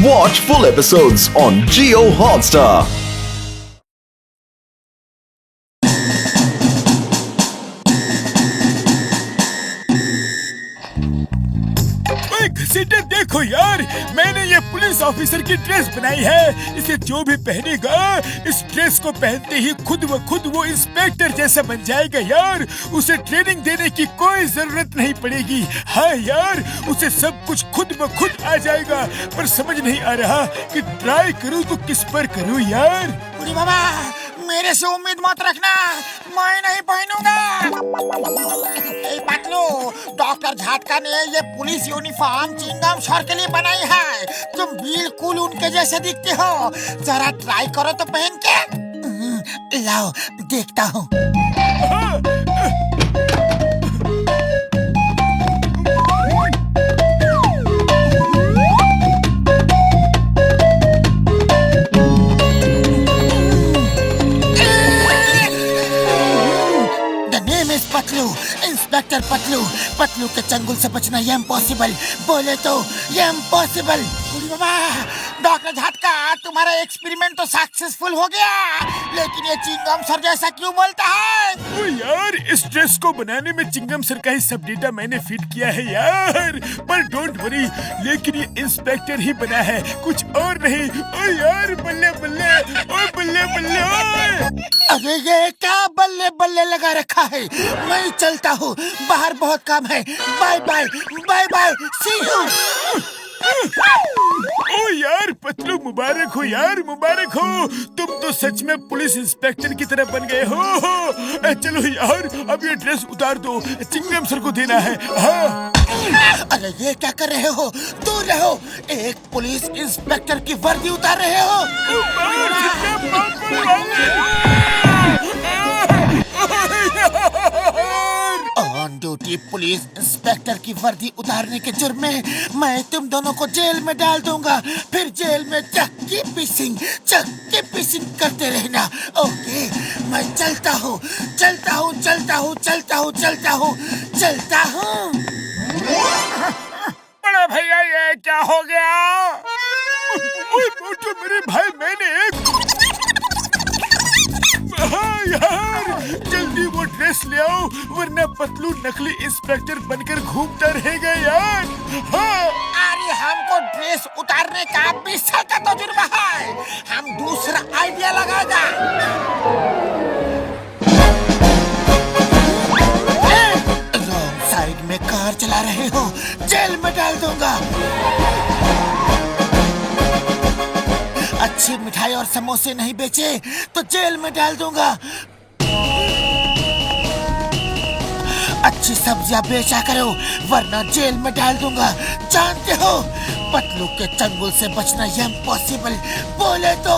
Watch full episodes on Jio Hotstar. घसीटे देखो यार, मैंने ये पुलिस ऑफिसर की ड्रेस बनाई है। इसे जो भी पहनेगा इस ड्रेस को पहनते ही खुद व खुद वो इंस्पेक्टर जैसा बन जाएगा यार। उसे ट्रेनिंग देने की कोई जरूरत नहीं पड़ेगी। हाँ यार, उसे सब कुछ खुद ब खुद आ जाएगा। पर समझ नहीं आ रहा कि ट्राई करूँ तो किस पर करूँ यार। बुढ़ी बाबा, मेरे से उम्मीद मत रखना, मैं नहीं पहनूंगा। पतलू, डॉक्टर झटका ने ये पुलिस यूनिफॉर्म चिंगम सर के लिए बनाई है। तुम बिल्कुल उनके जैसे दिखते हो। जरा ट्राई करो तो पहन के। लाओ देखता हूँ। पतलू, इंस्पेक्टर पतलू। पतलू के चंगुल से बचना ये इम्पॉसिबल, बोले तो ये इम्पॉसिबल। बाबा, डॉक्टर झटका, तुम्हारा एक्सपेरिमेंट तो सक्सेसफुल हो गया, लेकिन ये चिंगम सर जैसा क्यों बोलता है? ओ यार, इस ड्रेस को बनाने में चिंगम सर का ही सब डेटा मैंने फिट किया है यार। पर डोंट वरी, लेकिन ये इंस्पेक्टर ही बना है, कुछ और नहीं। ओ यार, बल्ले बल्ले, ओ बल्ले बल्ले। अरे ये क्या बल्ले बल्ले लगा रखा है? मैं चलता हूँ, बाहर बहुत काम है। Bye bye, bye bye, see you. ओ यार पतलू, मुबारक हो यार, मुबारक हो। तुम तो सच में पुलिस इंस्पेक्टर की तरह बन गए हो। चलो यार, अब ये ड्रेस उतार दो, चिंगम सर को देना है। हाँ। अरे ये क्या कर रहे हो? दूर रहो। एक पुलिस इंस्पेक्टर की वर्दी उतार रहे हो। ऑन ड्यूटी पुलिस इंस्पेक्टर की वर्दी उतारने के जुर्म में मैं तुम दोनों को जेल में डाल दूंगा। फिर जेल में चक्की पीसिंग करते रहना। ओके, मैं चलता हूँ। बड़ा भैया, ये क्या हो गया? तो मेरे भाई, मैंने हाँ यार, जल्दी वो ड्रेस ले आओ, वरना पतलू नकली इंस्पेक्टर बनकर घूमता रहेगा यार। हाँ। अरे हमको ड्रेस उतारने का 20 साल का तजुर्बा है, हम दूसरा आइडिया लगाएगा। रॉन्ग साइड में कार चला रहे हो, जेल में डाल दूंगा। अच्छी मिठाई और समोसे नहीं बेचे तो जेल में डाल दूंगा। अच्छी सब्जियां बेचा करो, वरना जेल में डाल दूंगा। जानते हो, पतलू के चंगुल से बचना ये इम्पॉसिबल, बोले तो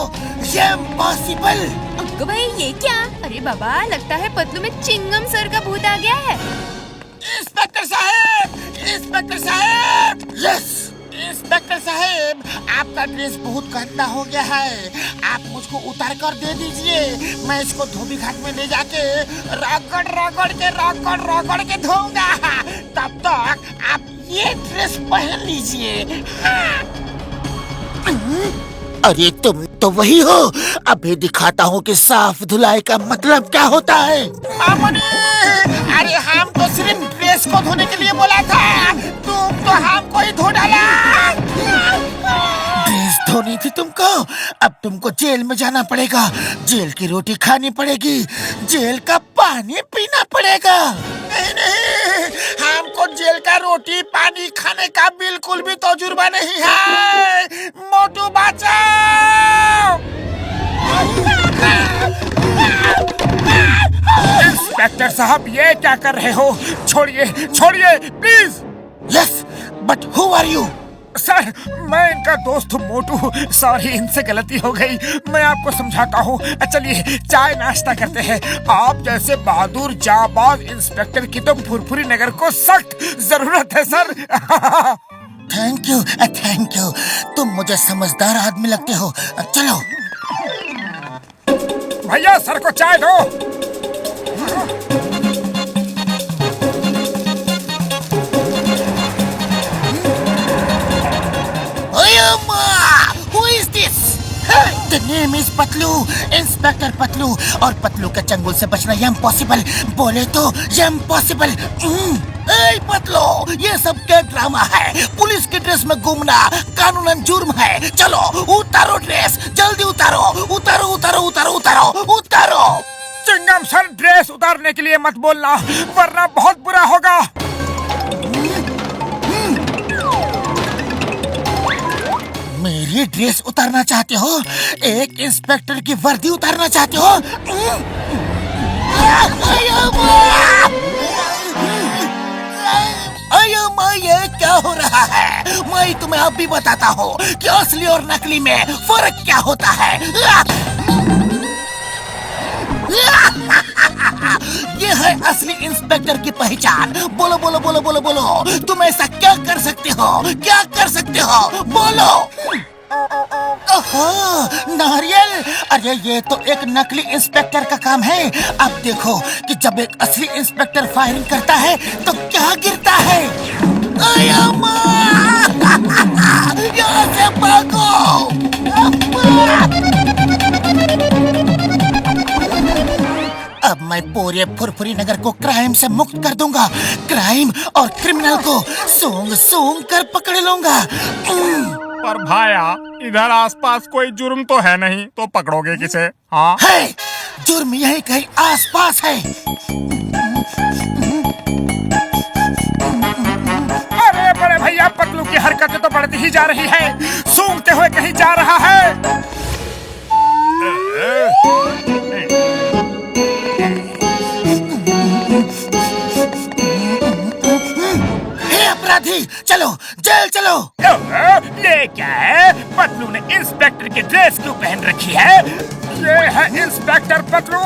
ये इम्पॉसिबल। अंकल भाई, ये क्या? अरे बाबा, लगता है पतलू में चिंगम सर का भूत आ गया है। इंस्पेक्टर साहब, यस इंस्पेक्टर साहब, आपका ड्रेस बहुत गंदा हो गया है। आप मुझको उतार कर दे दीजिए, मैं इसको धोबी घाट में ले जाके रगड़ के धोऊंगा। तब तक आप ये ड्रेस पहन लीजिए। अरे तुम तो वही हो, अभी दिखाता हूँ कि साफ धुलाई का मतलब क्या होता है। मामूली, अरे हम तो सिर्फ ड्रेस को धोने के लिए बोला था, तुम तो हमको ही धो डाला। ड्रेस धोनी थी तुमको, अब तुमको जेल में जाना पड़ेगा, जेल की रोटी खानी पड़ेगी, जेल का पानी पीना पड़ेगा। नहीं, हमको जेल का रोटी पानी खाने का बिल्कुल भी तजुर्बा नहीं है। मोटू बचाओ। इंस्पेक्टर साहब, ये क्या कर रहे हो? छोड़िए please. Yes, but who are you? Sir, मैं इनका दोस्त हूँ मोटू। सॉरी, इनसे गलती हो गई, मैं आपको समझाता हूँ। चलिए चाय नाश्ता करते हैं। आप जैसे बहादुर जाबाज इंस्पेक्टर की तो फुरफुरी नगर को सख्त जरूरत है सर। थैंक यू, तुम मुझे समझदार आदमी लगते हो। चलो भैया, सर को चाय दो। अम्मा! The name is Patlu, inspector Patlu. और पतलू के चंगुल से बचना इम्पॉसिबल, बोले तो इम्पॉसिबल। ए पतलू, ये सब क्या ड्रामा है? पुलिस की ड्रेस में घूमना कानूनन जुर्म है। चलो उतारो ड्रेस, जल्दी उतारो, उतारो उतारो उतारो उतारो उतारो। चिंगम सर, ड्रेस उतारने के लिए मत बोलना, वरना बहुत बुरा होगा। मेरी ड्रेस उतारना चाहते हो? एक इंस्पेक्टर की वर्दी उतारना चाहते हो? अयो माँ, ये क्या हो रहा है? मैं तुम्हें अब भी बताता हूँ कि असली और नकली में फर्क क्या होता है। ये है असली इंस्पेक्टर की पहचान। बोलो बोलो बोलो बोलो बोलो, तुम ऐसा क्या कर सकते हो? क्या कर सकते हो? बोलो। ओहो, नारियल! अरे ये तो एक नकली इंस्पेक्टर का काम है। अब देखो कि जब एक असली इंस्पेक्टर फायरिंग करता है तो क्या गिरता है। आया माँ! यहाँ से भागो! अब मैं पूरे फुरफुरी नगर को क्राइम से मुक्त कर दूंगा। क्राइम और क्रिमिनल को सूंघ सूंघ कर पकड़ लूंगा। पर भाया, इधर आसपास कोई जुर्म तो है नहीं, तो पकड़ोगे किसे? हाँ है, जुर्म यही कहीं आसपास है। अरे बड़े भैया, पतलू की हरकतें तो बढ़ती ही जा रही है, सूंघते हुए कहीं जा रहा है। अपराधी, चलो जेल चलो। ये क्या है? पतलू ने इंस्पेक्टर की ड्रेस क्यों पहन रखी है? ये है इंस्पेक्टर पतलू,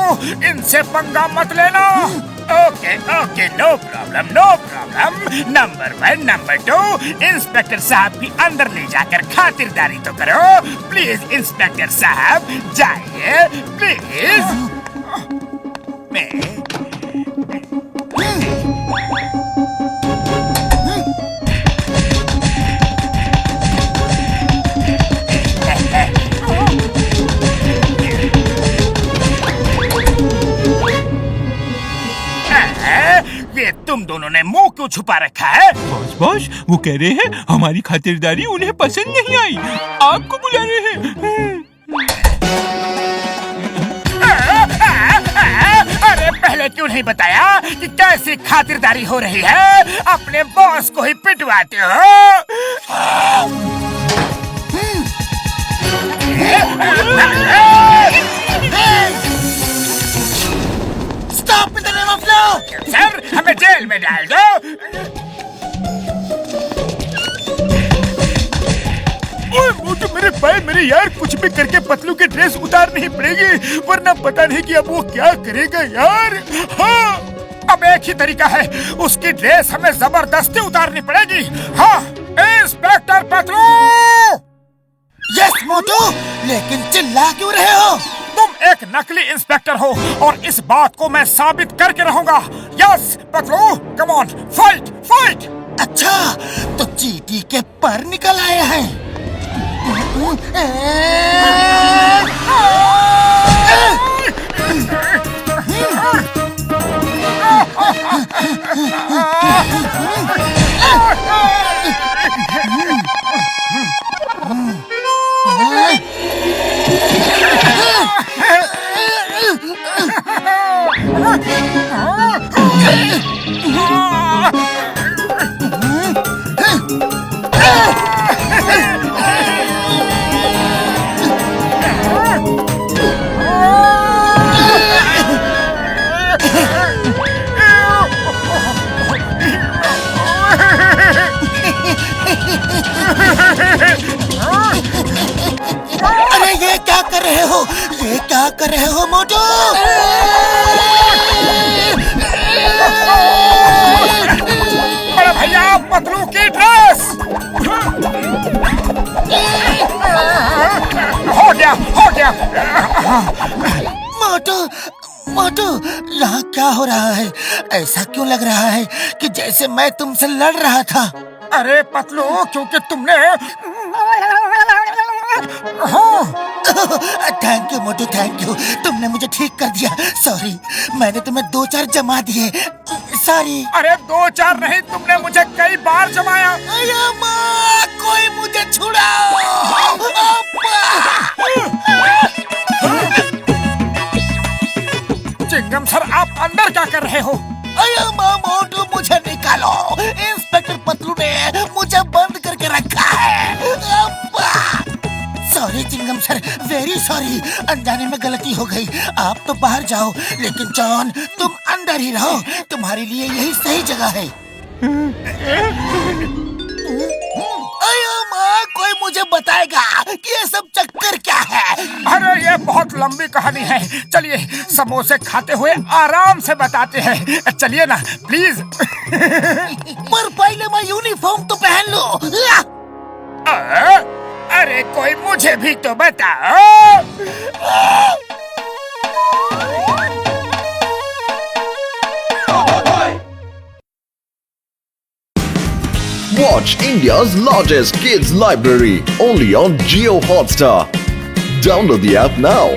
इनसे पंगा मत लेना। Okay okay, no problem no problem. Number 1, number 2, inspector साहब भी अंदर ले जाकर खातिरदारी तो करो। प्लीज इंस्पेक्टर साहब, जाइए प्लीज। ये तुम दोनों ने मुंह क्यों छुपा रखा है? बॉस, वो कह रहे हैं हमारी खातिरदारी उन्हें पसंद नहीं आई, आपको बुला रहे हैं। अरे पहले क्यों नहीं बताया कि कैसी खातिरदारी हो रही है? अपने बॉस को ही पिटवाते हो। Stop in the name of law! Sir, हमें जेल में डाल दो। ओए मोटू, मेरे भाई मेरे यार, कुछ भी करके पतलू की ड्रेस उतारनी ही पड़ेगी, वरना पता नहीं कि अब वो क्या करेगा यार। हाँ, अब एक ही तरीका है, उसकी ड्रेस हमें जबरदस्ती उतारनी पड़ेगी। हाँ, इंस्पेक्टर पतलू। यस मोटू, लेकिन चिल्ला क्यों रहे हो? तुम एक नकली इंस्पेक्टर हो और इस बात को मैं साबित करके रहूंगा। Yes Patlu, come on, fight fight. अच्छा, तो चींटी के पर निकल आए हैं। अरे ये क्या कर रहे हो? ये क्या कर रहे हो मोटू? बड़े भैया, पतलू की ड्रेस। हो गया हो गया। मोटू मोटू, यहाँ क्या हो रहा है? ऐसा क्यों लग रहा है कि जैसे मैं तुमसे लड़ रहा था? अरे पतलू, क्योंकि तुमने हाँ। मोटू थैंक यू, तुमने मुझे ठीक कर दिया। सॉरी, मैंने तुम्हें 2-4 जमा दिए। सॉरी। अरे 2-4 नहीं, तुमने मुझे कई बार जमाया। अरे माँ, कोई मुझे छुड़ाओ। चिंगम सर, आप अंदर क्या कर रहे हो? अरे माँ मोटू, मुझे निकालो। इंस्पेक्टर पतलू ने मुझे बंद करके रखा है। सॉरी चिंगम सर, वेरी सॉरी, अनजाने में गलती हो गई। आप तो बाहर जाओ, लेकिन जॉन तुम अंदर ही रहो, तुम्हारे लिए यही सही जगह है। अरे माँ, कोई मुझे बताएगा कि ये सब चक्कर क्या है? अरे ये बहुत लंबी कहानी है, चलिए समोसे खाते हुए आराम से बताते हैं। चलिए ना प्लीज। पर पहले मैं यूनिफॉर्म तो पहन लो। अरे कोई मुझे भी तो बताओ। Watch India's largest kids library only on Jio Hotstar. Download the app now.